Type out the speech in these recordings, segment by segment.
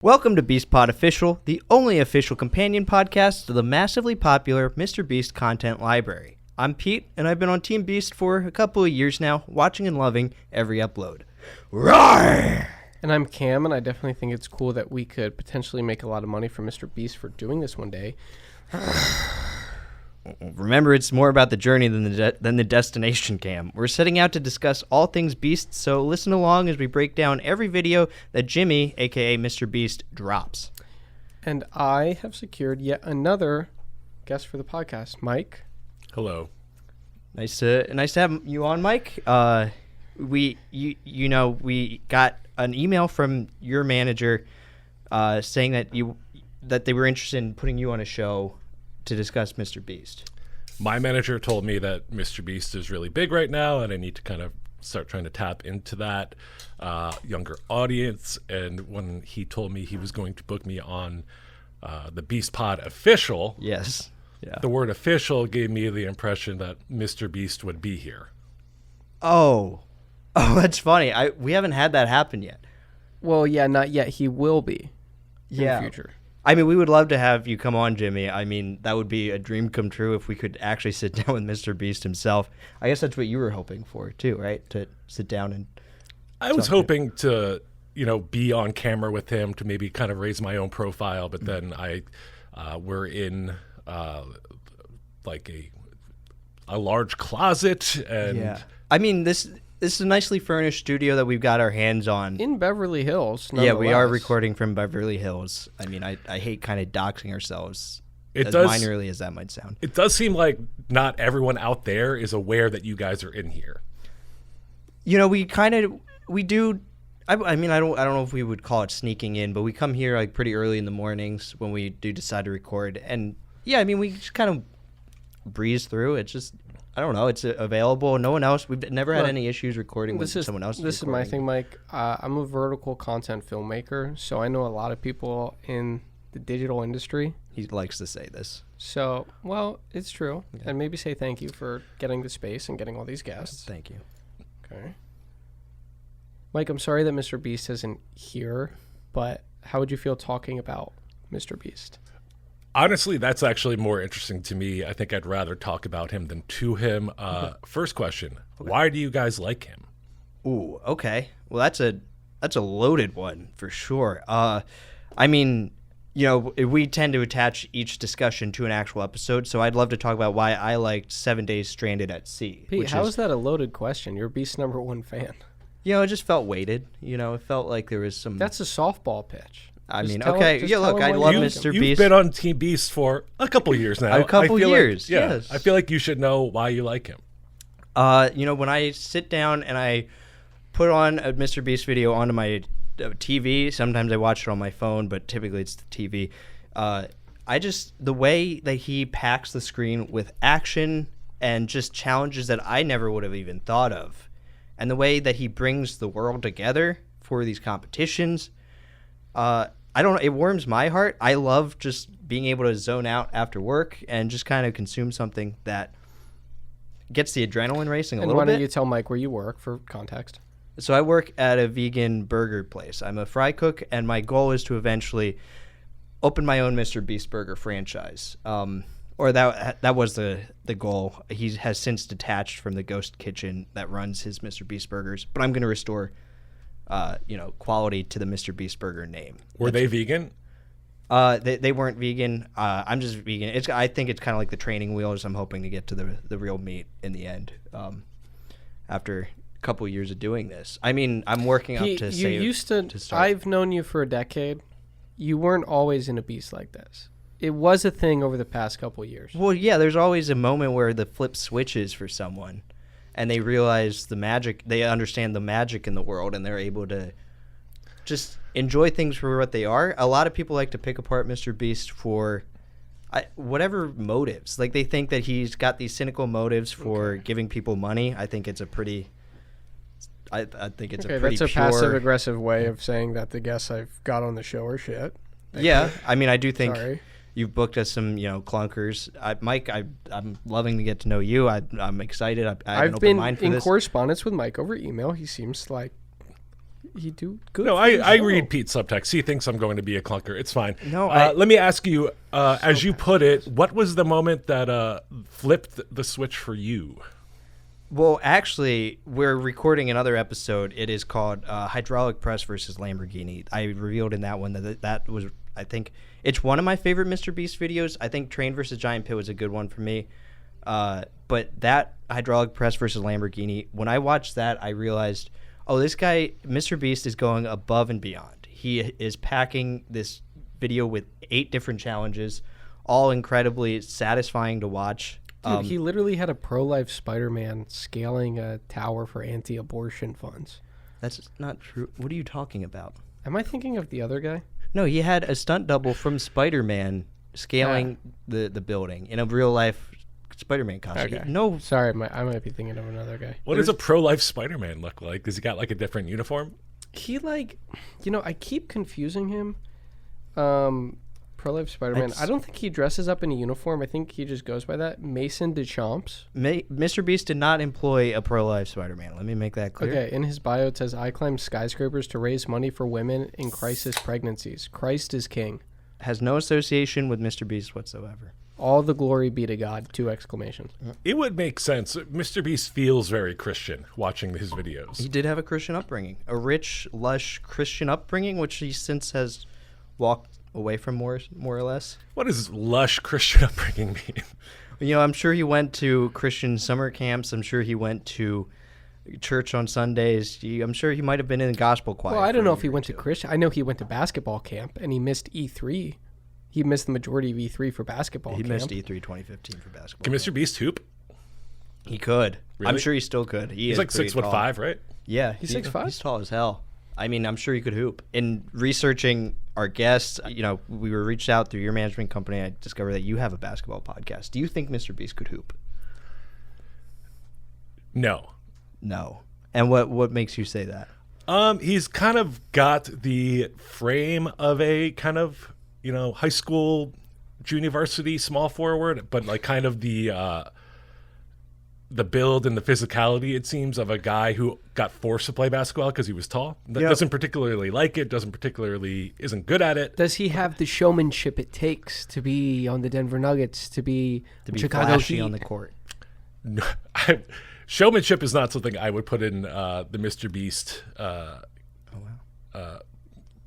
Welcome to Beast Pod Official, the only official companion podcast to the massively popular MrBeast content library. I'm Pete, and I've been on Team Beast for a couple of years now, watching and loving every upload. Roar! And I'm Cam, and I definitely think it's cool that we could potentially make a lot of money from MrBeast for doing this one day. Remember, it's more about the journey than the destination, Cam. We're setting out to discuss all things Beast, so listen along as we break down every video that Jimmy, aka MrBeast, drops. And I have secured yet another guest for the podcast, Mike. Hello. Nice to have you on, Mike. We got an email from your manager saying that they were interested in putting you on a show to discuss MrBeast. My manager told me that MrBeast is really big right now, and I need to kind of start trying to tap into that younger audience. And when he told me he was going to book me on the Beast Pod Official, yes, yeah, the word official gave me the impression that MrBeast would be here. Oh, that's funny. We haven't had that happen yet. Well, yeah, not yet. He will be in the future. I mean, we would love to have you come on, Jimmy. I mean, that would be a dream come true if we could actually sit down with MrBeast himself. I guess that's what you were hoping for, too, right? To sit down and I was hoping to, be on camera with him to maybe kind of raise my own profile, but then we're in like a large closet, and yeah. I mean, this is a nicely furnished studio that we've got our hands on. In Beverly Hills, yeah, we are recording from Beverly Hills. I mean, I hate kind of doxing ourselves, minorly as that might sound. It does seem like not everyone out there is aware that you guys are in here. We do. I mean, I don't know if we would call it sneaking in, but we come here like pretty early in the mornings when we do decide to record. And yeah, I mean, we just kind of breeze through. It's just, I don't know. It's available. No one else. We've never had any issues recording with someone else. This is my thing, Mike. I'm a vertical content filmmaker, so I know a lot of people in the digital industry. He likes to say this. So, well, it's true. Yeah. And maybe say thank you for getting the space and getting all these guests. Thank you. Okay. Mike, I'm sorry that MrBeast isn't here, but how would you feel talking about MrBeast? Honestly, that's actually more interesting to me. I think I'd rather talk about him than to him. First question, why do you guys like him? Ooh, okay. Well, that's a loaded one for sure. I mean, we tend to attach each discussion to an actual episode, so I'd love to talk about why I liked 7 Days Stranded at Sea. Pete, how is that a loaded question? You're Beast's #1 fan. It just felt weighted. It felt like there was some... That's a softball pitch. I mean, okay. Yeah, look, I love MrBeast. You've been on Team Beast for a couple years now. A couple years, yes. I feel like you should know why you like him. When I sit down and I put on a MrBeast video onto my TV, sometimes I watch it on my phone, but typically it's the TV. The way that he packs the screen with action and just challenges that I never would have even thought of, and the way that he brings the world together for these competitions, it warms my heart. I love just being able to zone out after work and just kind of consume something that gets the adrenaline racing a little bit. And why don't you tell Mike where you work for context? So I work at a vegan burger place. I'm a fry cook, and my goal is to eventually open my own MrBeast burger franchise. Or that was the goal. He has since detached from the ghost kitchen that runs his MrBeast burgers, but I'm going to restore quality to the MrBeast burger name. Were they vegan? They weren't vegan. I'm just vegan. I think it's kind of like the training wheels. I'm hoping to get to the real meat in the end. After a couple of years of doing this, I mean, I'm working up to say. You used to start. I've known you for a decade. You weren't always in a beast like this. It was a thing over the past couple of years. Well, yeah. There's always a moment where the flip switches for someone, and they realize the magic. They understand the magic in the world, and they're able to just enjoy things for what they are. A lot of people like to pick apart MrBeast for whatever motives. Like, they think that he's got these cynical motives for giving people money. I think it's a pretty... I think it's a pretty that's a pure... passive-aggressive way of saying that the guests I've got on the show are shit. I mean, I do think... You've booked us some, clunkers. Mike, I'm loving to get to know you. I'm excited. I have an open mind for this. I've been in correspondence with Mike over email. He seems like You do good. No, for I the show. read Pete's subtext. He thinks I'm going to be a clunker. It's fine. No, let me ask you, as you put it, what was the moment that flipped the switch for you? Well, actually, we're recording another episode. It is called Hydraulic Press versus Lamborghini. I revealed in that one that was, I think, it's one of my favorite MrBeast videos. I think Train versus Giant Pit was a good one for me. But that Hydraulic Press versus Lamborghini, when I watched that, I realized, oh, this guy, MrBeast, is going above and beyond. He is packing this video with 8 different challenges, all incredibly satisfying to watch. Dude, he literally had a pro-life Spider-Man scaling a tower for anti-abortion funds. That's not true. What are you talking about? Am I thinking of the other guy? No, he had a stunt double from Spider-Man scaling the building in a real-life Spider-Man costume. Okay. No, Sorry, I might be thinking of another guy. What does a pro-life Spider-Man look like? Does he got like a different uniform? He I keep confusing him. Pro-life Spider-Man. I don't think he dresses up in a uniform. I think he just goes by that. Mason Deschamps. MrBeast did not employ a pro-life Spider-Man. Let me make that clear. Okay, in his bio it says, I climb skyscrapers to raise money for women in crisis pregnancies. Christ is king. Has no association with MrBeast whatsoever. All the glory be to God. 2 exclamations. It would make sense. MrBeast feels very Christian watching his videos. He did have a Christian upbringing, a rich, lush Christian upbringing, which he since has walked away from more or less. What does lush Christian upbringing mean? You know, I'm sure he went to Christian summer camps. I'm sure he went to church on Sundays. I'm sure he might have been in the gospel choir. Well, I don't know if he went to Christian. I know he went to basketball camp and he missed E3. He missed the majority of E3 for basketball He camp. missed E3 2015 for basketball. Can MrBeast hoop? He could. Really? I'm sure he still could. He's like 6'5", right? Yeah, He's 6'5"? He's tall as hell. I mean, I'm sure he could hoop. In researching our guests, you know, we were reached out through your management company. I discovered that you have a basketball podcast. Do you think MrBeast could hoop? No. No. And what makes you say that? He's kind of got the frame of a kind of, high school, junior varsity small forward, but like kind of the build and the physicality, it seems, of a guy who got forced to play basketball because he was tall. Doesn't particularly like it, isn't good at it. Does he have the showmanship it takes to be on the Denver Nuggets, to be Chicago flashy Heat? on the court? No, showmanship is not something I would put in the MrBeast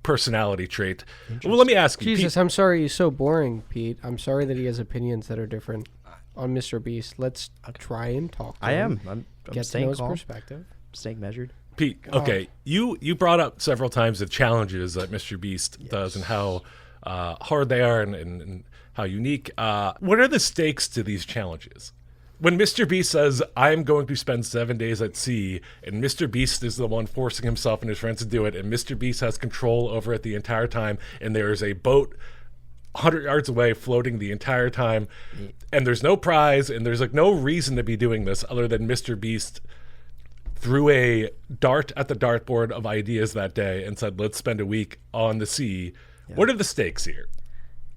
personality trait. Well, let me ask you. Jesus, Pete, I'm sorry he's so boring, Pete. I'm sorry that he has opinions that are different on MrBeast. Let's try and talk to him. I'm Get to staying know his calm, perspective. staying measured. Pete, okay, you brought up several times the challenges that MrBeast does and how hard they are and how unique. What are the stakes to these challenges? When MrBeast says, I'm going to spend 7 days at sea, and MrBeast is the one forcing himself and his friends to do it, and MrBeast has control over it the entire time, and there is a boat 100 yards away floating the entire time, and there's no prize, and there's like no reason to be doing this other than MrBeast threw a dart at the dartboard of ideas that day and said, let's spend a week on the sea. Yeah. What are the stakes here?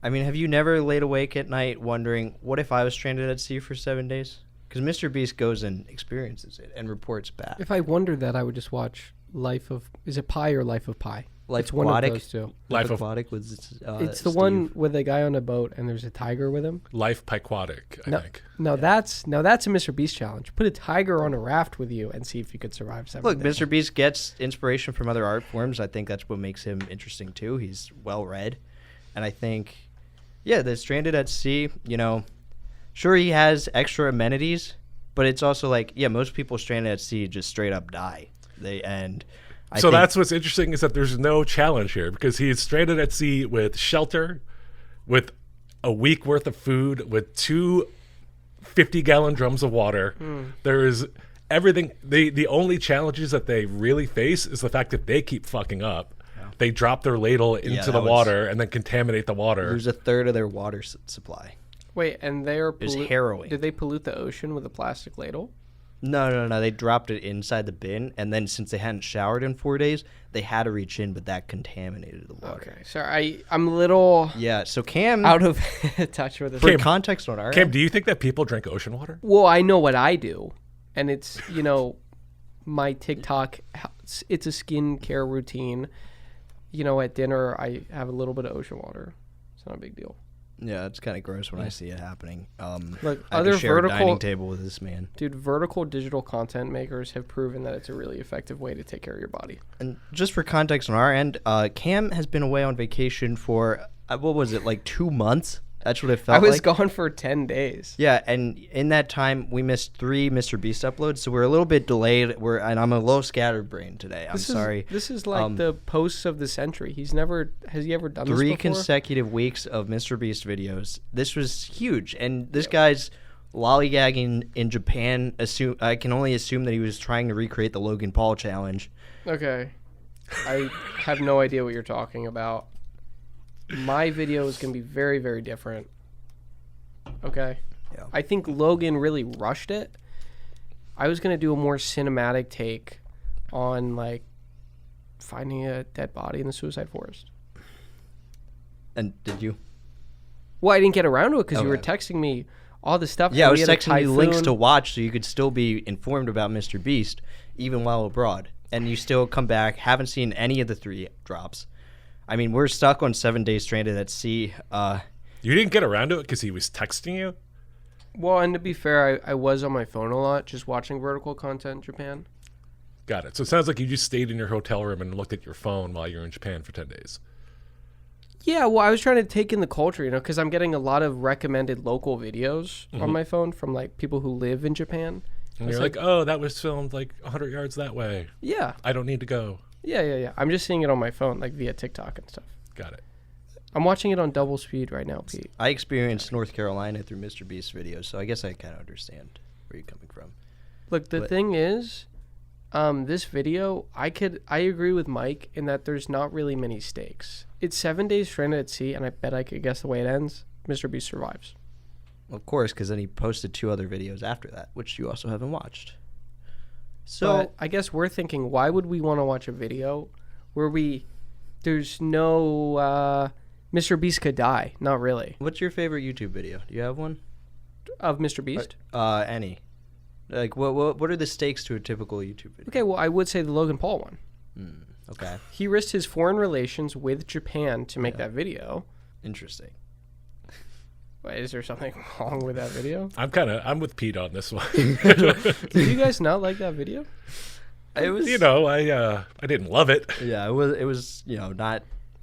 I mean, have you never laid awake at night wondering, what if I was stranded at sea for 7 days? Because MrBeast goes and experiences it and reports back. If I wondered that, I would just watch is it Pi or Life of Pi? Life It's Aquatic. one of those two. Life Aquatic was It's the one with a guy on a boat and there's a tiger with him. Life Pyquatic, I think. No, that's a MrBeast challenge. Put a tiger on a raft with you and see if you could survive 7 Look, days. MrBeast gets inspiration from other art forms. I think that's what makes him interesting, too. He's well-read. And I think, the stranded at sea, sure he has extra amenities, but it's also like, most people stranded at sea just straight up die. So that's what's interesting is that there's no challenge here because he is stranded at sea with shelter, with a week worth of food, with 2 50-gallon drums of water. There is everything. The only challenges that they really face is the fact that they keep fucking up. Yeah. They drop their ladle into the water and then contaminate the water. Lose a third of their water supply. Wait, and they're harrowing. Did they pollute the ocean with a plastic ladle? No. They dropped it inside the bin, and then since they hadn't showered in 4 days, they had to reach in, but that contaminated the water. Okay, sorry, I'm a little so Cam out of touch with this. For context on our Cam, end, do you think that people drink ocean water? Well, I know what I do, and it's my TikTok it's a skincare routine. You know, at dinner I have a little bit of ocean water. It's not a big deal. Yeah, it's kind of gross when I see it happening. Look, I other could share a vertical dining table with this man. Dude, vertical digital content makers have proven that it's a really effective way to take care of your body. And just for context on our end, Cam has been away on vacation for, what was it, like 2 months? That's what it felt I was like. gone for 10 days. Yeah, and in that time, we missed 3 MrBeast uploads, so we're a little bit delayed. And I'm a little scatterbrained today. I'm sorry. This is like the posts of the century. Has he ever done this before? 3 consecutive weeks of MrBeast videos. This was huge, and this guy's lollygagging in Japan. I can only assume that he was trying to recreate the Logan Paul challenge. Okay. I have no idea what you're talking about. My video is going to be very, very different. Okay? Yeah. I think Logan really rushed it. I was going to do a more cinematic take on, like, finding a dead body in the suicide forest. And did you? Well, I didn't get around to it because you were Okay. texting me all the stuff. Yeah, I We was had a texting you links typhoon. to watch so you could still be informed about MrBeast even while abroad. And you still come back, haven't seen any of the 3 drops. I mean, we're stuck on 7 Days Stranded at Sea. You didn't get around to it because he was texting you? Well, and to be fair, I was on my phone a lot just watching vertical content in Japan. Got it. So it sounds like you just stayed in your hotel room and looked at your phone while you were in Japan for 10 days. Yeah, well, I was trying to take in the culture, you know, because I'm getting a lot of recommended local videos on my phone from, like, people who live in Japan. And It's you're like, oh, that was filmed like 100 yards that way. Yeah. I don't need to go. Yeah. I'm just seeing it on my phone, like, via TikTok and stuff. Got it. I'm watching it on double speed right now, Pete. I experienced North Carolina through MrBeast videos, so I guess I kind of understand where you're coming from. Look, the thing is, this video, I agree with Mike in that there's not really many stakes. It's 7 Days Stranded at Sea, and I bet I could guess the way it ends. MrBeast survives. Of course, because then he posted 2 other videos after that, which you also haven't watched. So But I guess we're thinking, why would we want to watch a video where there's no, MrBeast could die? Not really. what's your favorite YouTube video? Do you have one? Of MrBeast? Any. Like, what are the stakes to a typical YouTube video? Okay, well, I would say the Logan Paul one. Okay, He risked his foreign relations with Japan to make that video. interesting. Wait, is there something wrong with that video? I'm with Pete on this one. Did you guys not like that video? It was, I didn't love it. yeah, it was, not.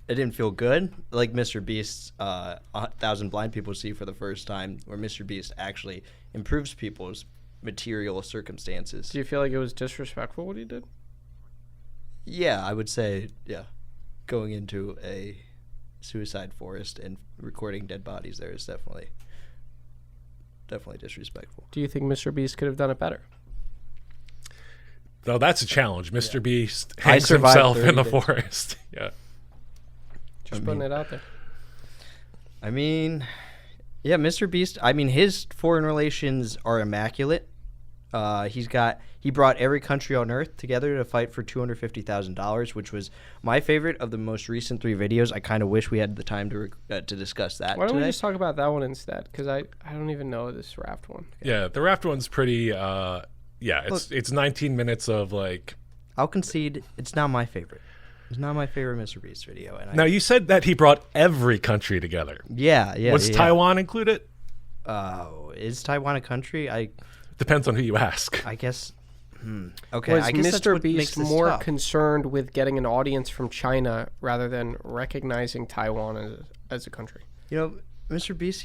It didn't feel good. Like MrBeast's 1,000 Blind People See for the first time, where MrBeast actually improves people's material circumstances. Do you feel like it was disrespectful what he did? Yeah, I would say, yeah. Going into a suicide forest and recording dead bodies there is definitely disrespectful. Do you think MrBeast could have done it better? Though that's a challenge. MrBeast I hangs survived himself in 30 the days. forest. Yeah. Just putting it out there. I mean, yeah, MrBeast, I mean, his foreign relations are immaculate. He brought every country on earth together to fight for $250,000, which was my favorite of the most recent 3 videos. I kind of wish we had the time to discuss that Why don't we today. just talk about that one instead? Because I don't even know this raft one. Yeah, the raft one's pretty it's 19 minutes of like. I'll concede it's not my favorite. It's not my favorite MrBeast video. And Now you said that he brought every country together. yeah. Was Taiwan included? Is Taiwan a country? Depends on who you ask. I guess. Okay, Was I guess that's what makes MrBeast this more tough. concerned with getting an audience from China rather than recognizing Taiwan as a country? MrBeast,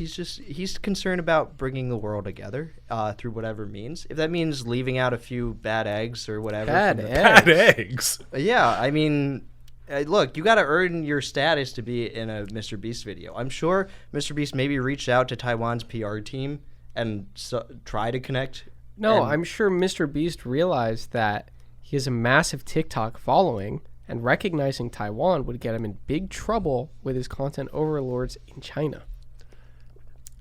he's concerned about bringing the world together through whatever means. If that means leaving out a few bad eggs or whatever. Bad from the- eggs? Bad eggs. Yeah, I mean, look, you got to earn your status to be in a MrBeast video. I'm sure MrBeast maybe reached out to Taiwan's PR team and try to connect. No, and- I'm sure MrBeast realized that he has a massive TikTok following, and recognizing Taiwan would get him in big trouble with his content overlords in China.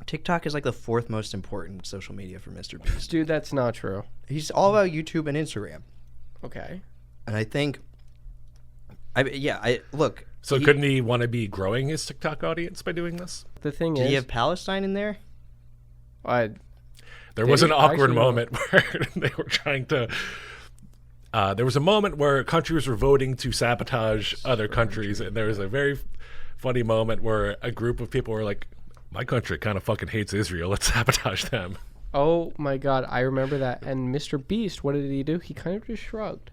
TikTok is like the 4th most important social media for MrBeast. Dude, that's not true. He's all about YouTube and Instagram. Okay. And I think, look. So couldn't he want to be growing his TikTok audience by doing this? The thing Did is, he have Palestine in there? There was an Dave, awkward actually, moment where they were trying to there was a moment where countries were voting to sabotage other countries, and there was a very funny moment where a group of people were like, my country kind of fucking hates Israel. Let's sabotage them. Oh my God, I remember that. And MrBeast, what did he do? He kind of just shrugged.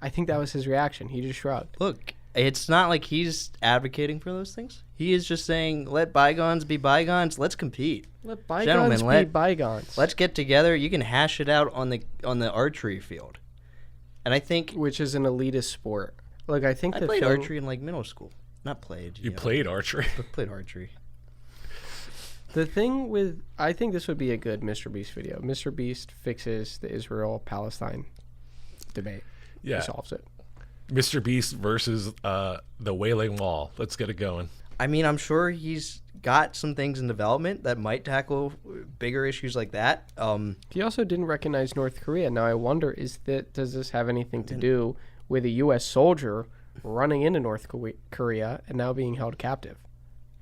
I think that was his reaction. He just shrugged. Look, it's not like he's advocating for those things. He is just saying, let bygones be bygones. Let's compete. Let bygones be bygones. Let's get together. You can hash it out on the archery field. And I think... Which is an elitist sport. Look, I think I played archery in, like, middle school. Not played. You played archery? But played archery. The thing with... I think this would be a good MrBeast video. MrBeast fixes the Israel-Palestine debate. Yeah. He solves it. MrBeast versus the Wailing Wall. Let's get it going. I mean, I'm sure he's got some things in development that might tackle bigger issues like that. He also didn't recognize North Korea. Now, I wonder, does this have anything to do with a U.S. soldier running into North Korea and now being held captive?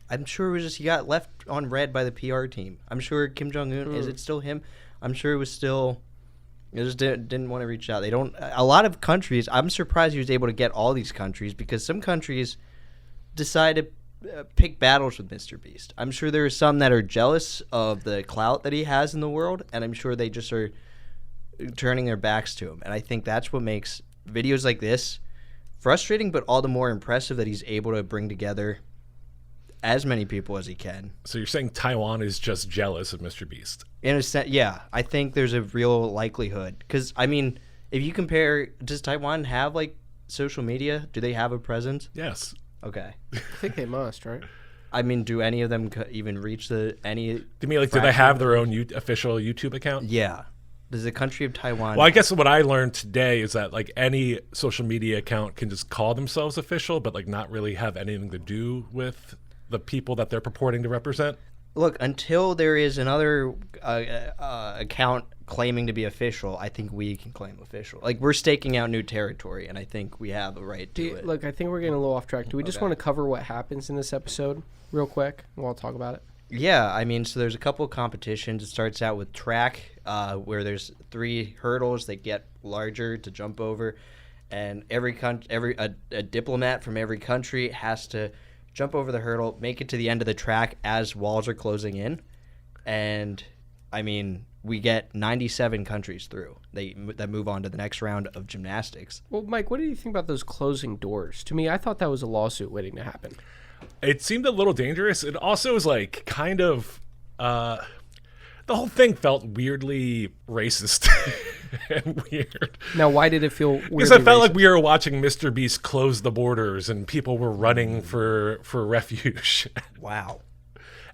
I'm sure it was just he got left on red by the PR team. I'm sure Kim Jong-un, is it still him? I'm sure it was still... They just didn't want to reach out. They don't... A lot of countries... I'm surprised he was able to get all these countries because some countries decide to pick battles with MrBeast. I'm sure there are some that are jealous of the clout that he has in the world, and I'm sure they just are turning their backs to him. And I think that's what makes videos like this frustrating, but all the more impressive that he's able to bring together as many people as he can. So you're saying Taiwan is just jealous of MrBeast? In a sense, yeah. I think there's a real likelihood. Because, I mean, if you compare, does Taiwan have, like, social media? Do they have a presence? Yes. Okay. I think they must, right? I mean, do any of them even reach any... Do you mean, like, do they have their own official YouTube account? Yeah. Does the country of Taiwan... Well, I guess what I learned today is that, like, any social media account can just call themselves official, but, like, not really have anything to do with the people that they're purporting to represent. Look, until there is another account claiming to be official, I think we can claim official. Like, we're staking out new territory, and I think we have a right to it. Look, I think we're getting a little off track. Do we just want to cover what happens in this episode real quick, and we'll talk about it? Yeah, I mean, so there's a couple of competitions. It starts out with track, where there's 3 hurdles that get larger to jump over, and a diplomat from every country has to jump over the hurdle, make it to the end of the track as walls are closing in. And, I mean, we get 97 countries through that move on to the next round of gymnastics. Well, Mike, what do you think about those closing doors? To me, I thought that was a lawsuit waiting to happen. It seemed a little dangerous. It also was, like, kind of... the whole thing felt weirdly racist and weird. Now, why did it feel weirdly Because I felt racist? like we were watching MrBeast close the borders and people were running for refuge. Wow.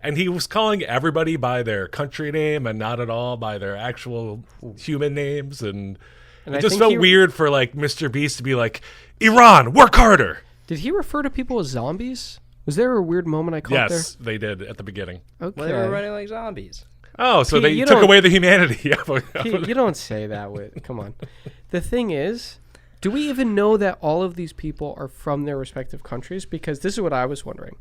And he was calling everybody by their country name and not at all by their actual human names. And And it I just think felt weird for, like, MrBeast to be like, Iran, work harder. Did he refer to people as zombies? Was there a weird moment I caught Yes, they did at the beginning. there? Okay. Well, they were running like zombies. Oh, so Pete, they you took don't- away the humanity. You don't say that with... Come on. The thing is, do we even know that all of these people are from their respective countries? Because this is what I was wondering.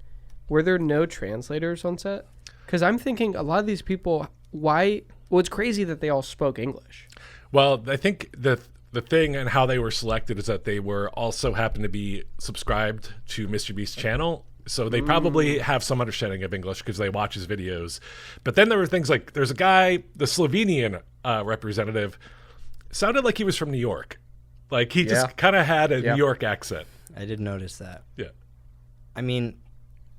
Were there no translators on set? Because I'm thinking a lot of these people, why... Well, it's crazy that they all spoke English. Well, I think the thing and how they were selected is that they were also happened to be subscribed to MrBeast's channel. So they probably have some understanding of English because they watch his videos. But then there were things like, there's a guy, the Slovenian representative, sounded like he was from New York. Like he just kind of had a New York accent. I did notice that. Yeah. I mean,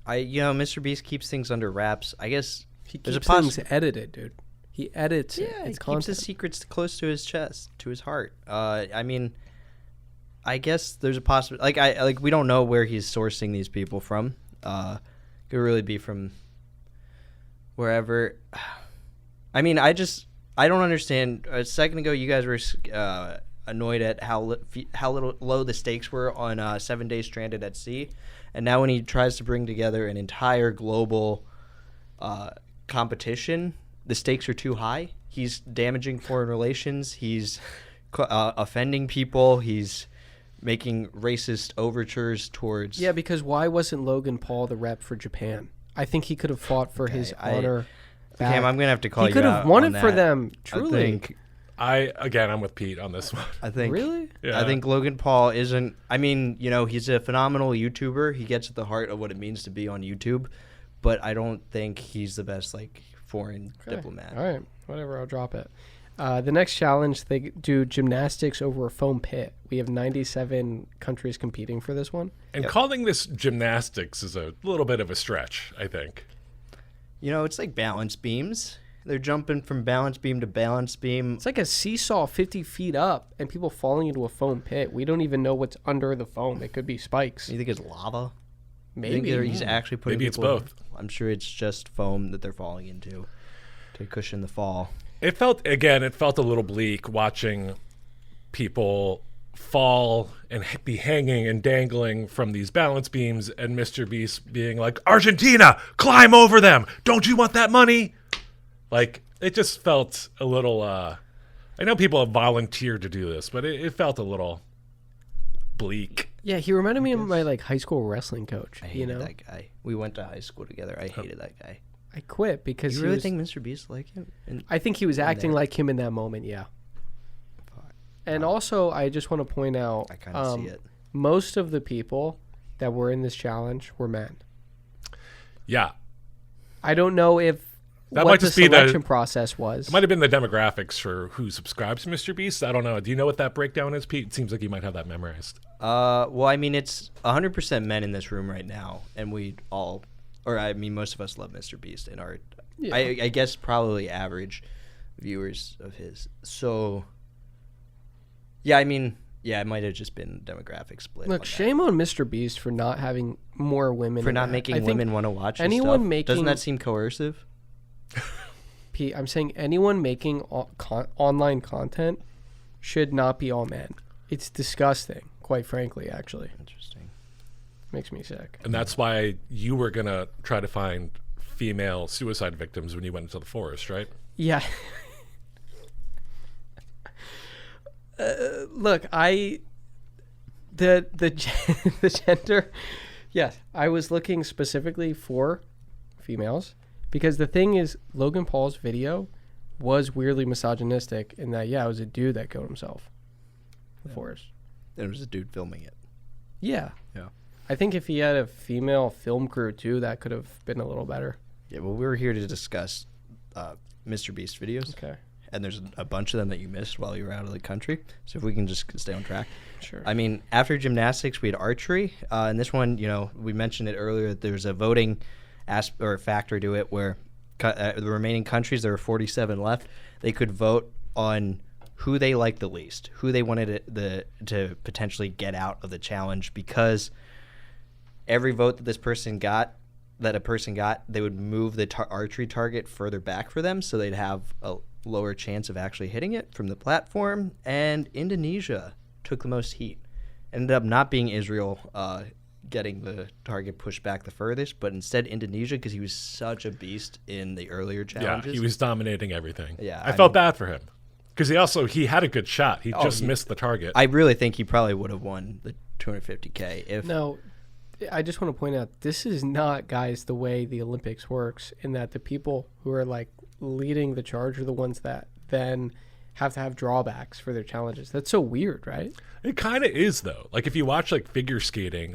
MrBeast keeps things under wraps. I guess He there's keeps a things edited, dude. He edits it. Yeah, he It's keeps content. his secrets close to his chest, to his heart. I mean, I guess there's a possibility. We don't know where he's sourcing these people from. Could really be from wherever. I mean, I don't understand. A second ago, you guys were annoyed at how low the stakes were on 7 Days Stranded at Sea, and now when he tries to bring together an entire global competition, the stakes are too high. He's damaging foreign relations. He's offending people. He's making racist overtures towards... Yeah, because why wasn't Logan Paul the rep for Japan? I think he could have fought for his honor. Cam, I'm going to have to call you out. He could have won on it for that. them, truly. I'm with Pete on this one. I think Really? Yeah. I think Logan Paul isn't. I mean, he's a phenomenal YouTuber. He gets at the heart of what it means to be on YouTube, but I don't think he's the best foreign diplomat. All right, whatever. I'll drop it. The next challenge, they do gymnastics over a foam pit. We have 97 countries competing for this one. And calling this gymnastics is a little bit of a stretch, I think. It's like balance beams. They're jumping from balance beam to balance beam. It's like a seesaw 50 feet up and people falling into a foam pit. We don't even know what's under the foam. It could be spikes. You think it's lava? Maybe. He's actually putting Maybe it's people- both. I'm sure it's just foam that they're falling into to cushion the fall. It felt a little bleak watching people fall and be hanging and dangling from these balance beams, and MrBeast being like, Argentina, climb over them. Don't you want that money? It just felt a little, I know people have volunteered to do this, but it felt a little bleak. Yeah, he reminded me of my high school wrestling coach. I hated that guy. We went to high school together. I hated that guy. I quit because You really think MrBeast like him? I think he was acting like him in that moment, yeah. And also, I just want to point out, I kind of see it. most of the people that were in this challenge were men. Yeah. I don't know if That what might the just be the- selection process was. It might have been the demographics for who subscribes to MrBeast. I don't know. Do you know what that breakdown is, Pete? It seems like you might have that memorized. Well, I mean, it's 100% men in this room right now, and most of us love MrBeast and are, Yeah. I guess, probably average viewers of his. So, yeah, I mean, it might have just been demographic split. Look, shame on MrBeast for not having more women. for in not that. making I think women want to watch his anyone stuff. making- Doesn't that seem coercive? Pete, I'm saying anyone making online content should not be all men. It's disgusting, quite frankly, actually. Interesting. Makes me sick. And that's why you were going to try to find female suicide victims when you went into the forest, right? Yeah. Look, the the gender, yes, I was looking specifically for females because the thing is, Logan Paul's video was weirdly misogynistic in that, it was a dude that killed himself in the forest. There was a dude filming it. Yeah. Yeah. I think if he had a female film crew too, that could have been a little better. Yeah, well, we're here to discuss MrBeast videos. Okay. And there's a bunch of them that you missed while you were out of the country. So if we can just stay on track. Sure. I mean, after gymnastics, we had archery. And this one, we mentioned it earlier, that there's a voting factor to it where the remaining countries, there were 47 left, they could vote on who they liked the least, who they wanted to potentially get out of the challenge, because every vote that a person got, they would move the archery target further back for them, so they'd have a lower chance of actually hitting it from the platform. And Indonesia took the most heat. Ended up not being Israel getting the target pushed back the furthest, but instead Indonesia, because he was such a beast in the earlier challenges. Yeah, he was dominating everything. Yeah, I felt bad for him because he had a good shot. He just missed the target. I really think he probably would have won the 250K if No, I just want to point out, this is not, guys, the way the Olympics works, in that the people who are leading the charge are the ones that then have to have drawbacks for their challenges. That's so weird, right? It kind of is, though. If you watch figure skating,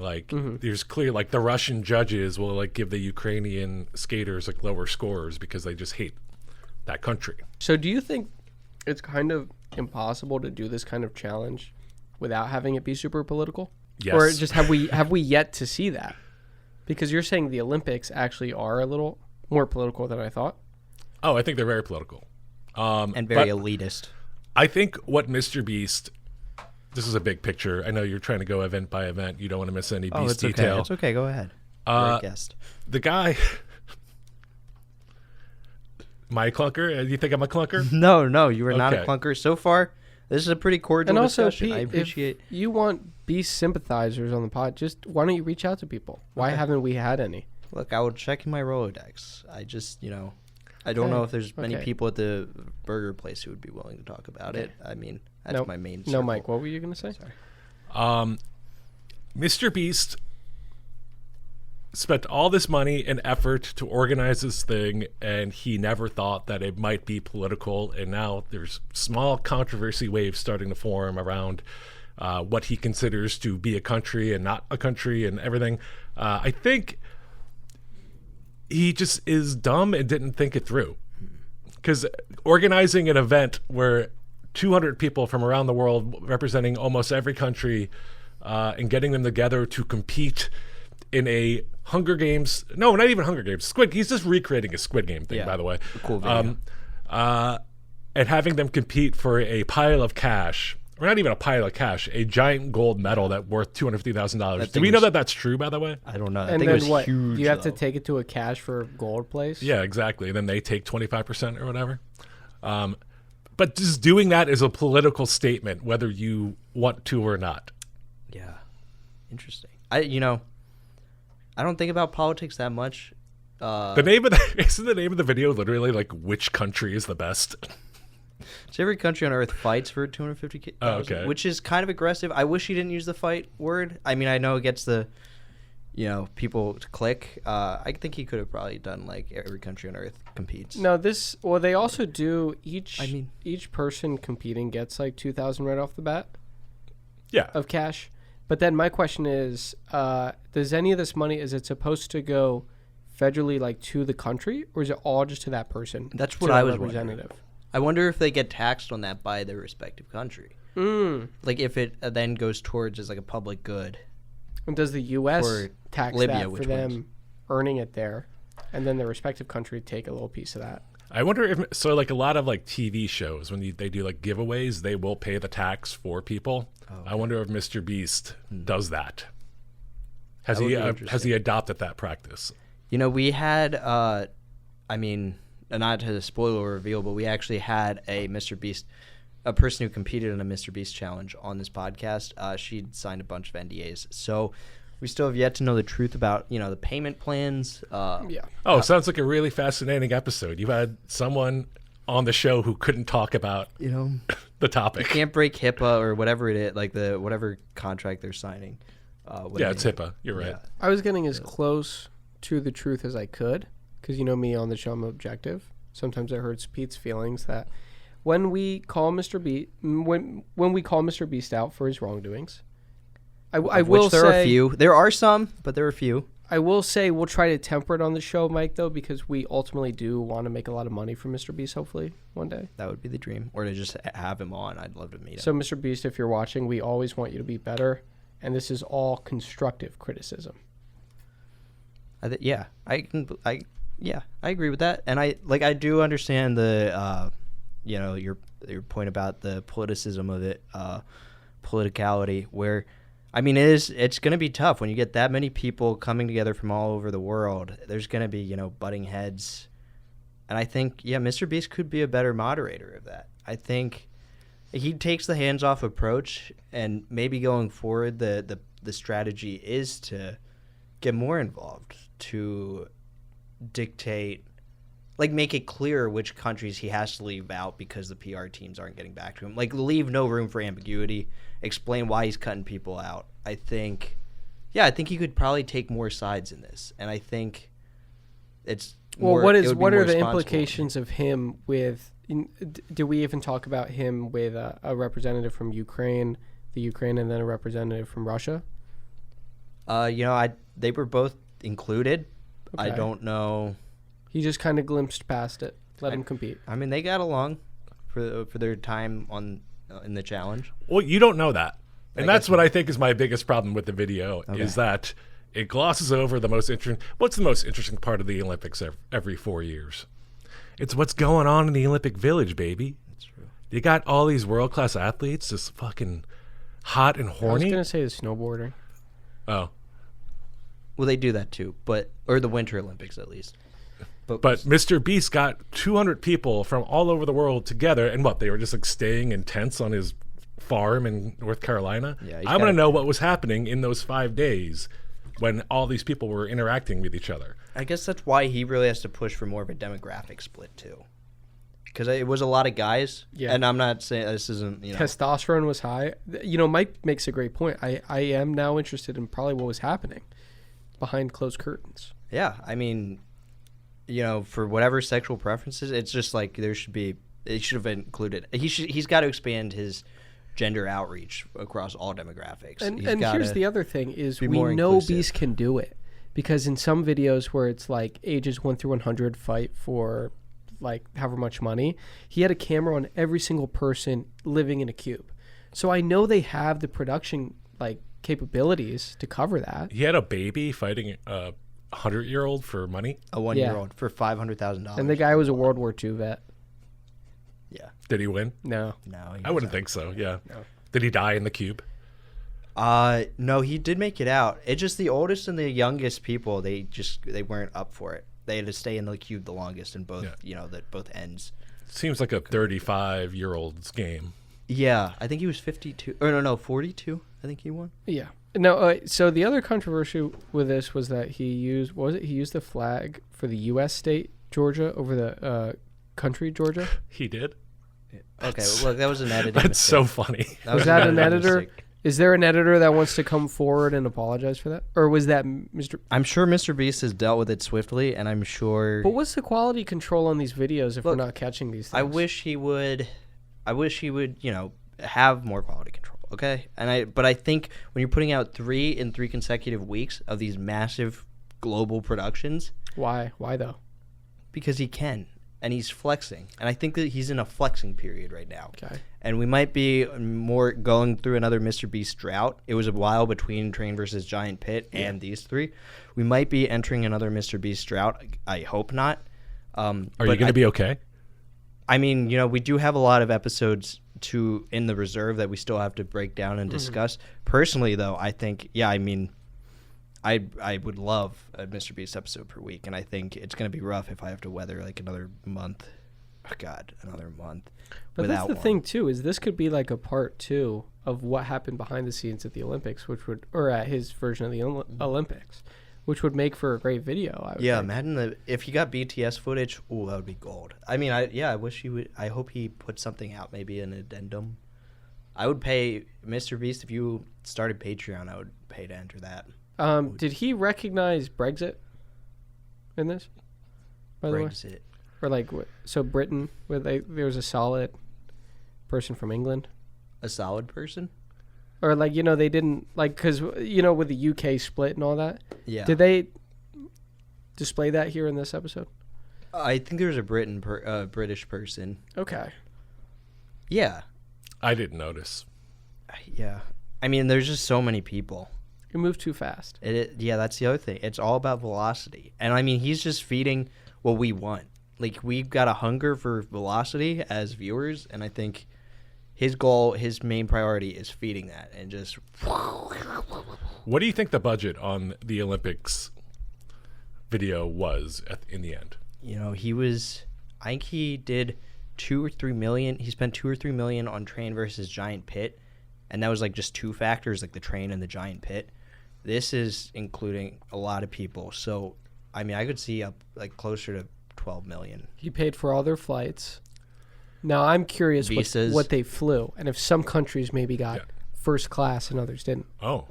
there's clear the Russian judges will give the Ukrainian skaters lower scores because they just hate that country. So do you think it's kind of impossible to do this kind of challenge without having it be super political? Yes. Or just have we yet to see that? Because you're saying the Olympics actually are a little more political than I thought. Oh, I think they're very political. and very but elitist. I think what MrBeast, this is a big picture. I know you're trying to go event by event. You don't want to miss any Beast detail. Okay. It's okay. Go ahead. Great guest. The guy, my clunker? Do you think I'm a clunker? No, you are not a Okay. clunker so far. This is a pretty cordial And also, discussion. Pete, I appreciate. if you want Beast sympathizers on the pod, just why don't you reach out to people? Why haven't we had any? Look, I will check in my Rolodex. I just, I don't know if there's many Okay. people at the burger place who would be willing to talk about it. I mean, that's Nope. my main. No, circle. Mike, what were you going to say? Sorry. MrBeast spent all this money and effort to organize this thing, and he never thought that it might be political. And now there's small controversy waves starting to form around what he considers to be a country and not a country and everything. I think he just is dumb and didn't think it through. Because organizing an event where 200 people from around the world representing almost every country and getting them together to compete in a Hunger Games, no, not even Hunger Games, he's just recreating a Squid Game thing, by the way. Cool video. And having them compete for a pile of cash, or not even a pile of cash, a giant gold medal that worth $250,000. Do we know that that's true, by the way? I don't know. I And think it then was what? huge. You have to though. take it to a cash for gold place? Yeah, exactly. And then they take 25% or whatever. But just doing that is a political statement, whether you want to or not. Yeah, interesting. I don't think about politics that much. Isn't the name of the video literally like which country is the best? So every country on earth fights for 250,000, okay. which is kind of aggressive. I wish he didn't use the fight word. I mean, I know it gets the, people to click. I think he could have probably done like every country on earth competes. No, they also do each person competing gets like 2,000 right off the bat. Yeah. Of cash. But then my question is, does any of this money, is it supposed to go federally like to the country, or is it all just to that person? That's what to I the was representative? wondering. I wonder if they get taxed on that by their respective country. Like if it then goes towards as like a public good. And does the U.S. Or tax Libya, that for which them ones? earning it there, and then their respective country take a little piece of that? I wonder if like a lot of like TV shows when they do like giveaways, they will pay the tax for people. I wonder if MrBeast does that. Has he adopted that practice? We had not to spoiler reveal, but we actually had a person who competed in a MrBeast challenge on this podcast. She'd signed a bunch of NDAs, so we still have yet to know the truth about the payment plans. Oh, sounds like a really fascinating episode. You had someone on the show who couldn't talk about the topic. You can't break HIPAA or whatever it is, like whatever contract they're signing. It's HIPAA. You're right. Yeah. I was getting as close to the truth as I could, because me on the show, I'm objective. Sometimes it hurts Pete's feelings that when we call MrBeast out for his wrongdoings, I will say there are a few. There are some, but there are a few. I will say we'll try to temper it on the show, Mike, though, because we ultimately do want to make a lot of money from MrBeast, hopefully, one day. That would be the dream. Or to just have him on. I'd love to meet him. So, MrBeast, if you're watching, we always want you to be better, and this is all constructive criticism. I agree with that. And I do understand the, your point about the politicism of it, politicality, where it's going to be tough when you get that many people coming together from all over the world. There's going to be, butting heads. And I think, MrBeast could be a better moderator of that. I think he takes the hands-off approach, and maybe going forward, the strategy is to get more involved, to dictate, like make it clear which countries he has to leave out because the PR teams aren't getting back to him. Like leave no room for ambiguity. Explain why he's cutting people out. I think he could probably take more sides in this, and I think it's more, what are the implications of him with? Do we even talk about him with a representative from Ukraine, and then a representative from Russia? They were both included. Okay. I don't know. He just kind of glimpsed past it. Let him compete. They got along for their time in the challenge. Well, you don't know that. And that's what I think is my biggest problem with the video, is that it glosses over the most interesting. What's the most interesting part of the Olympics every 4 years? It's what's going on in the Olympic Village, baby. That's true. You got all these world-class athletes just fucking hot and I was horny. going to say the snowboarding. Oh. Well, they do that too, or the Winter Olympics at least. But MrBeast got 200 people from all over the world together, and they were just like staying in tents on his farm in North Carolina. Yeah, I want to know what was happening in those 5 days when all these people were interacting with each other. I guess that's why he really has to push for more of a demographic split too, because it was a lot of guys. Yeah. And I'm not saying this isn't Testosterone was high. Mike makes a great point. I am now interested in probably what was happening. behind closed curtains. Yeah, I mean, for whatever sexual preferences, it's just like it should have included. He's got to expand his gender outreach across all demographics. And here's the other thing is we know inclusive. Beast can do it, because in some videos where it's like ages 1 through 100 fight for like however much money, he had a camera on every single person living in a cube. So I know they have the production like capabilities to cover that. He had a baby fighting a 100-year-old for money. A 1-year-old for $500,000. And the guy was a World War II vet. Yeah. Did he win? No. I wouldn't think so. Yeah. No. Did he die in the cube? No, he did make it out. It's just the oldest and the youngest people. They weren't up for it. They had to stay in the cube the longest in both. Both ends. Seems like a 35-year-old's game. Yeah, I think he was 52. Or no, 42. I think he won. Yeah. No. So the other controversy with this was that he used the flag for the U.S. state Georgia over the country Georgia. He did. Okay, look, that was an editing. That's mistake. so funny. Was that an editor? mistake. Is there an editor that wants to come forward and apologize for that, or was that Mr.? I'm sure MrBeast has dealt with it swiftly, and I'm sure. But what's the quality control on these videos if we're not catching these things? I wish he would, have more quality control. Okay, but I think when you're putting out 3 in 3 consecutive weeks of these massive global productions, Why though? because he can, and he's flexing, and I think that he's in a flexing period right now. Okay. And we might be more going through another MrBeast drought. It was a while between Train versus Giant Pit and these 3. We might be entering another MrBeast drought. I hope not. Are you going to be okay? I mean, we do have a lot of episodes in the reserve that we still have to break down and discuss. Personally, though, I think, I would love a MrBeast episode per week, and I think it's going to be rough if I have to weather like another month. Oh, God, another month. But that's the thing too, is this could be like a part 2 of what happened behind the scenes at the Olympics, or at his version of the Olympics, which would make for a great video. Imagine if he got BTS footage. Ooh, that would be gold. I mean, I wish he would. I hope he put something out, maybe an addendum. I would pay MrBeast if you started Patreon. I would pay to enter that. Did he recognize Brexit in this? By the way, Brexit. or like so Britain, where there was a solid person from England, A solid person. or like they didn't like because with the UK split and all that. Yeah. Did they display that here in this episode? I think there was a British person. Okay. Yeah. I didn't notice. Yeah. I mean, there's just so many people. It moved too fast. That's the other thing. It's all about velocity. And I mean, he's just feeding what we want. Like, we've got a hunger for velocity as viewers, and I think his goal, his main priority is feeding that and just... What do you think the budget on the Olympics video was in the end? I think he did 2 or 3 million. He spent 2 or 3 million on Train versus Giant Pit, and that was like just 2 factors, like the train and the giant pit. This is including a lot of people. So, I mean, I could see up like closer to 12 million. He paid for all their flights. Now I'm curious what they flew, and if some countries maybe got first class and others didn't. Oh,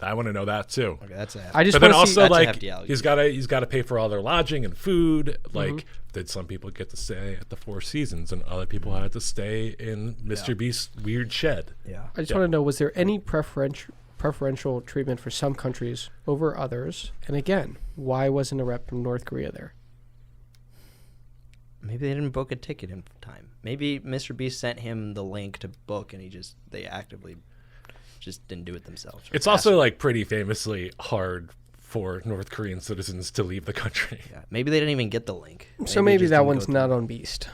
I want to know that too. Okay, that's a. I just but then want to see. also like he's got to pay for all their lodging and food. Like, did some people get to stay at the Four Seasons and other people had to stay in MrBeast's weird shed? Yeah. I just want to know, was there any preferential treatment for some countries over others? And again, why wasn't a rep from North Korea there? Maybe they didn't book a ticket in time. Maybe MrBeast sent him the link to book, and they actively just didn't do it themselves. It's also like pretty famously hard for North Korean citizens to leave the country. Yeah. Maybe they didn't even get the link. So maybe that one's not on Beast.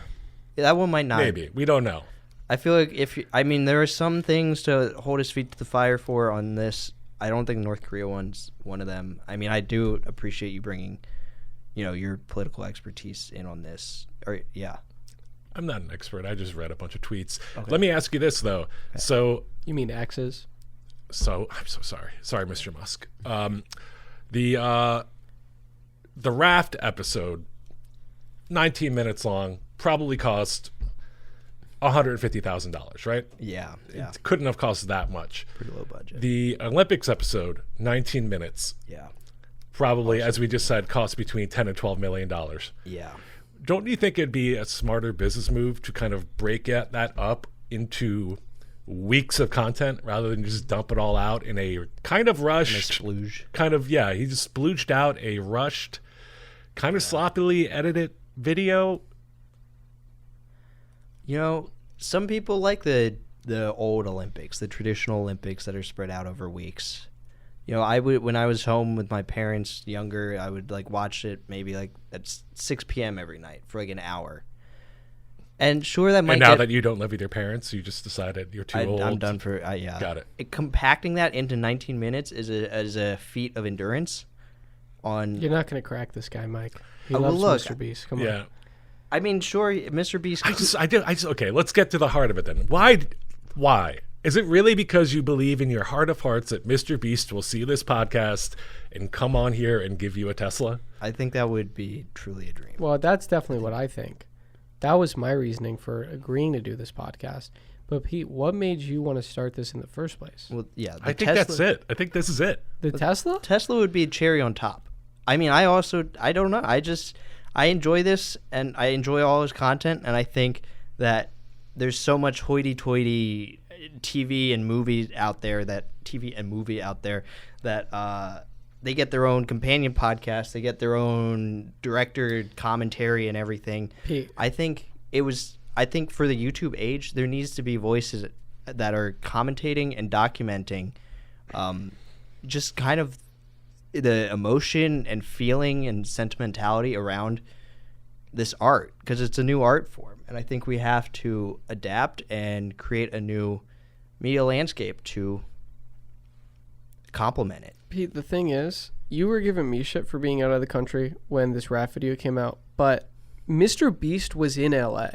Yeah, that one might not. Maybe. We don't know. I feel like there are some things to hold his feet to the fire for on this. I don't think North Korea one's one of them. I mean, I do appreciate you bringing, your political expertise in on this. I'm not an expert. I just read a bunch of tweets. Okay. Let me ask you this though. Okay. So you mean X's? So I'm so sorry. Sorry, Mr. Musk. The raft episode, 19 minutes long, probably cost $150,000, right? Yeah. It couldn't have cost that much. Pretty low budget. The Olympics episode, 19 minutes. Yeah. probably, as we just said, costs between $10 and $12 million. Yeah. Don't you think it'd be a smarter business move to kind of break that up into weeks of content rather than just dump it all out in a kind of rushed, he just splooged out a rushed, kind of sloppily edited video. You know, some people like the old Olympics, the traditional Olympics that are spread out over weeks. You know, when I was home with my parents younger, I would like watch it maybe like at 6 p.m. every night for like an hour. And sure, that might. And now that you don't live with your parents, you just decided you're too old. I'm done for. Yeah, got it. Compacting that into 19 minutes is a feat of endurance. You're not going to crack this guy, Mike. He loves MrBeast. Come on. I mean, sure, MrBeast. Okay, let's get to the heart of it then. Why? Is it really because you believe in your heart of hearts that MrBeast will see this podcast and come on here and give you a Tesla? I think that would be truly a dream. Well, that's definitely what I think. That was my reasoning for agreeing to do this podcast. But Pete, what made you want to start this in the first place? Well, yeah, I think that's it. I think this is it. The Tesla? Tesla would be a cherry on top. I mean, I don't know. I enjoy this, and I enjoy all his content, and I think that there's so much hoity-toity TV and movie out there that they get their own companion podcast, they get their own director commentary and everything. Pete. I think for the YouTube age, there needs to be voices that are commentating and documenting just kind of the emotion and feeling and sentimentality around this art, because it's a new art form, and I think we have to adapt and create a new media landscape to complement it. Pete, the thing is, you were giving me shit for being out of the country when this rap video came out, but MrBeast was in LA.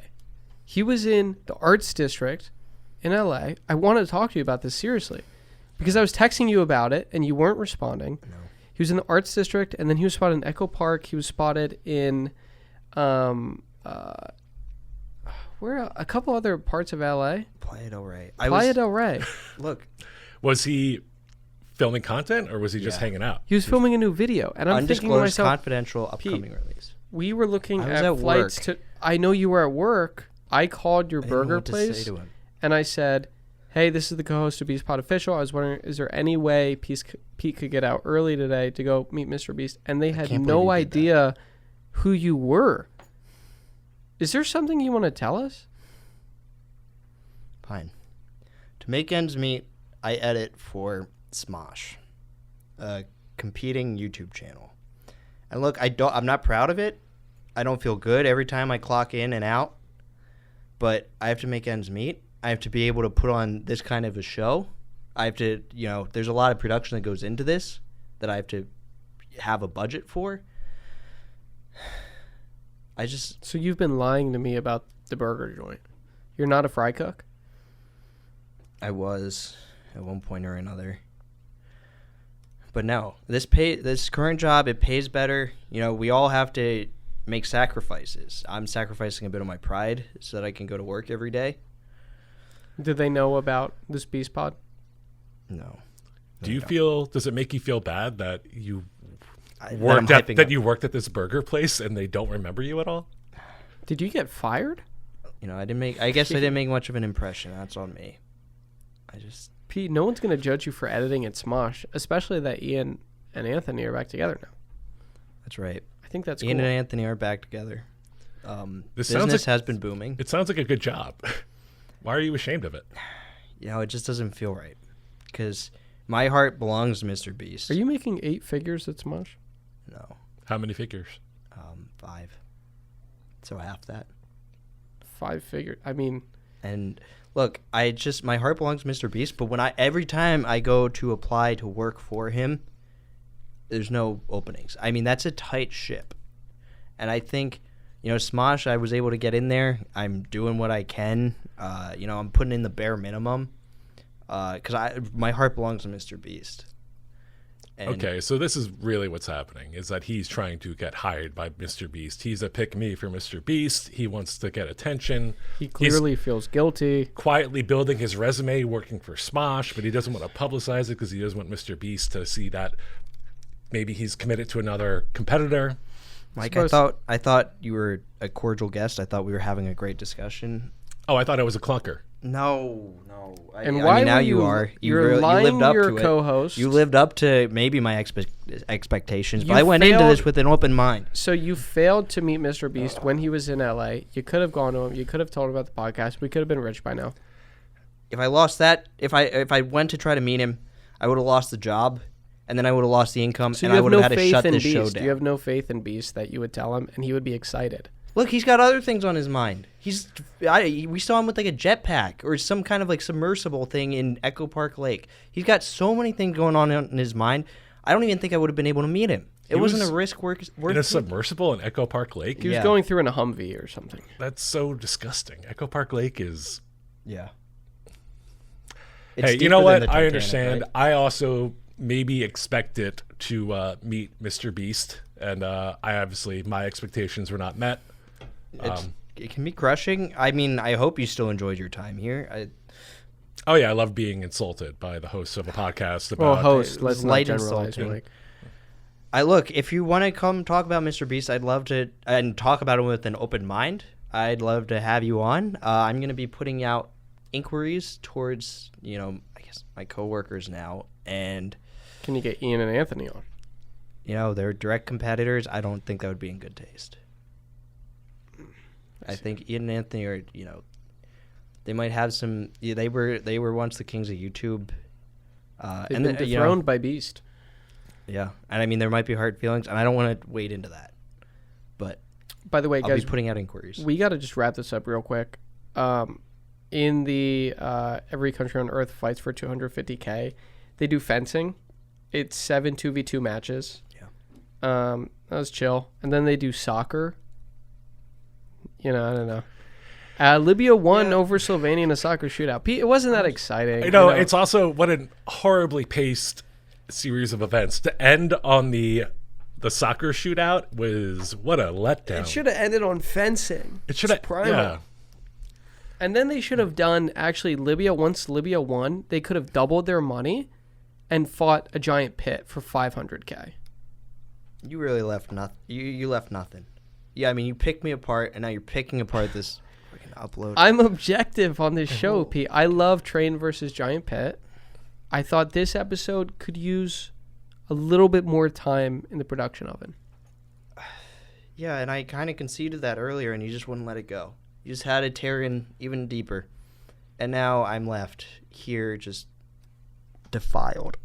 He was in the arts district in LA. I want to talk to you about this seriously because I was texting you about it and you weren't responding. No. He was in the arts district, and then he was spotted in Echo Park. He was spotted in where a couple other parts of LA. Playa del Rey. Playa del Rey. Look, was he filming content or was he just hanging out? He was filming a new video, and I'm thinking to myself, confidential, upcoming release. We were looking at flights to. I know you were at work. I called your burger place, and I said, "Hey, this is the co-host of Beast Pod Official. I was wondering, is there any way Pete could get out early today to go meet MrBeast?" And they had no idea who you were. Is there something you want to tell us? Fine. To make ends meet, I edit for Smosh, a competing YouTube channel. And look, I'm not proud of it. I don't feel good every time I clock in and out. But I have to make ends meet. I have to be able to put on this kind of a show. I have to, there's a lot of production that goes into this that I have to have a budget for. So you've been lying to me about the burger joint. You're not a fry cook? I was at one point or another. But no, this current job, it pays better. We all have to make sacrifices. I'm sacrificing a bit of my pride so that I can go to work every day. Did they know about this Beast Pod? No. Does it make you feel bad that you worked at this burger place and they don't remember you at all? Did you get fired? I guess I didn't make much of an impression. That's on me. Pete, no one's going to judge you for editing at Smosh, especially that Ian and Anthony are back together now. That's right. I think that's Ian cool. and Anthony are back together. Business has been booming. It sounds like a good job. Why are you ashamed of it? It just doesn't feel right. Because my heart belongs to MrBeast. Are you making 8 figures at Smosh? No. How many figures? 5. So half that. 5 figures. I mean... And look, my heart belongs to MrBeast, but every time I go to apply to work for him, there's no openings. I mean, that's a tight ship. And I think, Smosh, I was able to get in there. I'm doing what I can. I'm putting in the bare minimum. Because my heart belongs to MrBeast. Okay, so this is really what's happening, is that he's trying to get hired by MrBeast. He's a pick-me for MrBeast. He wants to get attention. He clearly feels guilty. Quietly building his resume, working for Smosh, but he doesn't want to publicize it because he doesn't want MrBeast to see that maybe he's committed to another competitor. Mike, I thought you were a cordial guest. I thought we were having a great discussion. Oh, I thought I was a clunker. No. And I why mean, now were you are. You're lying you lived up to your to co-host. You lived up to maybe my expectations, but You I went into this failed- with an open mind. So you failed to meet MrBeast when he was in LA. You could have gone to him. You could have told him about the podcast. We could have been rich by now. If I lost that, if I went to try to meet him, I would have lost the job, and then I would have lost the income, So and you I have would no have had to faith shut in this show Beast. down. You have no faith in Beast that you would tell him, and he would be excited. Look, he's got other things on his mind. We saw him with like a jetpack or some kind of like submersible thing in Echo Park Lake. He's got so many things going on in his mind. I don't even think I would have been able to meet him. It wasn't a risk worth in a submersible in Echo Park Lake. He was Yeah. going through in a Humvee or something. That's so disgusting. Echo Park Lake is. Yeah. Hey, you know what? I understand. Right? I also maybe expected to meet MrBeast, and I obviously my expectations were not met. It can be crushing. I mean, I hope you still enjoyed your time here. Oh yeah, I love being insulted by the host of a podcast about. Well, host. Let's not light generalize, insulting. Mike. Look, if you want to come talk about MrBeast, I'd love to, and talk about it with an open mind. I'd love to have you on. I'm going to be putting out inquiries towards, I guess my coworkers now, and Can you get Ian and Anthony on? They're direct competitors. I don't think that would be in good taste. I think Ian and Anthony are, they might have some. Yeah, they were once the kings of YouTube. They've been dethroned by Beast. Yeah, and I mean there might be hard feelings, and I don't want to wade into that. But By the way, I'll guys, be putting out inquiries. we got to just wrap this up real quick. In the Every Country on Earth Fights for 250K, they do fencing. It's 7 2v2 matches. Yeah. That was chill. And then they do soccer. I don't know. Libya won over Slovenia in a soccer shootout. Pete, it wasn't that exciting. It's also what a horribly paced series of events. To end on the soccer shootout was what a letdown. It should have ended on fencing. It should have. Yeah. And then they should have done, actually, once Libya won, they could have doubled their money and fought a giant pit for 500K. You really left nothing. You left nothing. Yeah, I mean, you picked me apart, and now you're picking apart this freaking upload. I'm objective on this show, Pete. I love Train versus Giant Pit. I thought this episode could use a little bit more time in the production oven. Yeah, and I kind of conceded that earlier, and you just wouldn't let it go. You just had to tear in even deeper. And now I'm left here just defiled.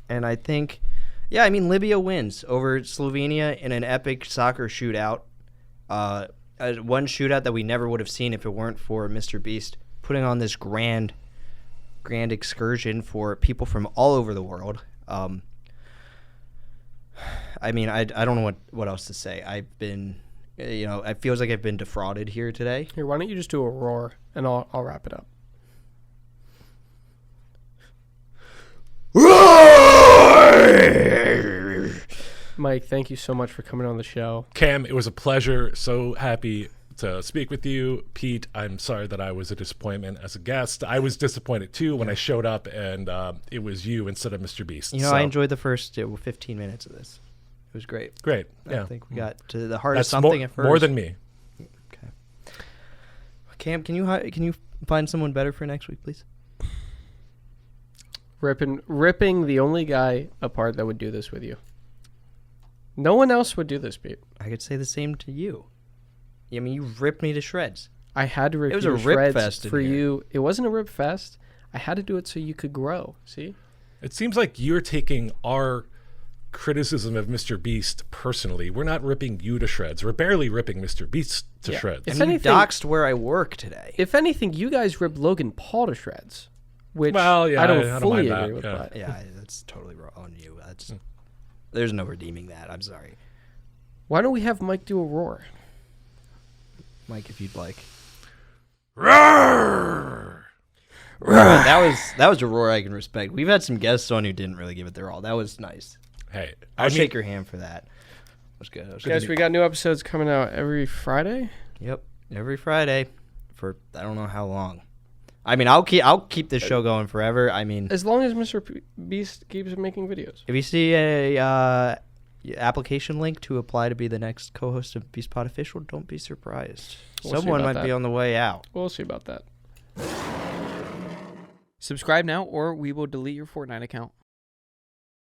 And I think, yeah, I mean, Libya wins over Slovenia in an epic soccer shootout. One shootout that we never would have seen if it weren't for MrBeast putting on this grand excursion for people from all over the world. I mean, I don't know what else to say. I've been, it feels like I've been defrauded here today. Here, why don't you just do a roar, and I'll wrap it up. Mike, thank you so much for coming on the show. Cam, it was a pleasure. So happy to speak with you. Pete, I'm sorry that I was a disappointment as a guest. I was disappointed too when I showed up and it was you instead of MrBeast. I enjoyed the first 15 minutes of this. It was great. Great. Yeah. I think we got to the heart of That's something at first. more than me. Okay. Cam, can you find someone better for next week, please? Ripping the only guy apart that would do this with you. No one else would do this, Pete. I could say the same to you. I mean, you ripped me to shreds. I had to rip It was you a to rip shreds fest in for here. you. It wasn't a rip fest. I had to do it so you could grow. See? It seems like you're taking our criticism of MrBeast personally. We're not ripping you to shreds. We're barely ripping MrBeast to shreds. If And you anything- doxed where I work today. If anything, you guys ripped Logan Paul to shreds, which Well, yeah, I I don't don't fully mind agree that, with. yeah. But Yeah, that's totally wrong on you. There's no redeeming that. I'm sorry. why don't we have Mike do a roar? Mike, if you'd like. Roar! That was a roar I can respect. We've had some guests on who didn't really give it their all. That was nice. Hey, I'll shake your hand for that. That was good. That was Guys, good. we got new episodes coming out every Friday. Yep, every Friday for I don't know how long. I mean, I'll keep this show going forever. I mean, As long as MrBeast keeps making videos. if you see a application link to apply to be the next co-host of Beast Pod Official, don't be surprised. We'll see Someone about might be that. on the way out. We'll see about that. Subscribe now or we will delete your Fortnite account.